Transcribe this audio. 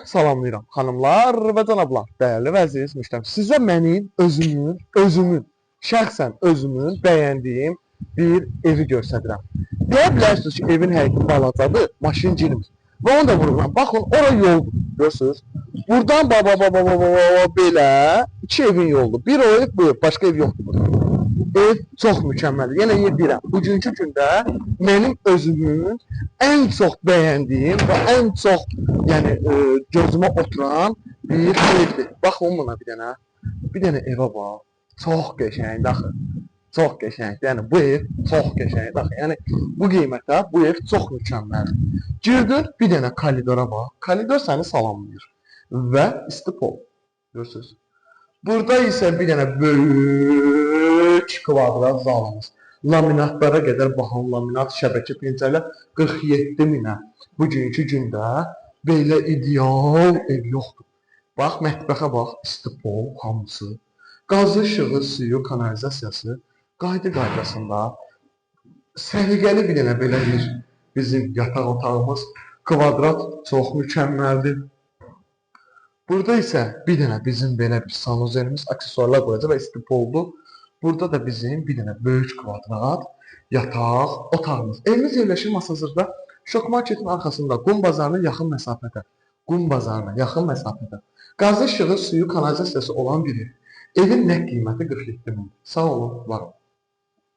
salamlayıram xanımlar və cənablar, dəyərli və əziz müştəri. Sizə mənim özümün, şəxsən özümün bəyəndiyim bir evi göstərirəm. Deyə bilərsiniz ki, evin həyəti balacadır, maşın girmir. Və onu da vururam. Baxın, ora yoldur, görürsünüz. Buradan belə iki evin yoldur. Bir o ev, bu ev, başqa ev yoxdur burada. Ev çox mükəmməldir. Yenə deyirəm, bugünkü gündə mənim özümün ən çox bəyəndiyim və ən çox gözümə oturan bir evdir. Baxın buna bir dənə evə bax. Çox qəşəngdir axı. Çox qəşəngdir. Yəni bu ev çox qəşəngdir axı. Yəni bu qiymətə bu ev çox mükəmməldir. Girdin bir dənə koridora bax. Koridor səni salamlayır və isti pol. Görürsünüz? Burada isə bir dənə böyük kvadrat zalımız. Laminatlara qədər baxan laminat şəbəkə pencərlər 47 minə. Bugünkü gündə belə ideal ev yoxdur. Bax, mətbəxə bax, isti pol, hamısı. Qazı, işığı, suyu, kanalizasiyası qaydasında. Səliqəli bir dənə belə bir bizim yataq otağımız. Kvadrat çox mükəmməldir. Burada isə bir dənə bizim belə bir sanuzerimiz, aksesuarlar qoyacaq və isti poldur. Burada da bizim bir dənə böyük kvadrat yataq otağımız. Evimiz yerləşir Masazırda, Şok Marketin arxasında, Qum bazarına yaxın məsafədə. Qazı, işığı, suyu, kanalizasiyası olan bir ev. Evin nə qiyməti 47 min. Sağ olun, var olun.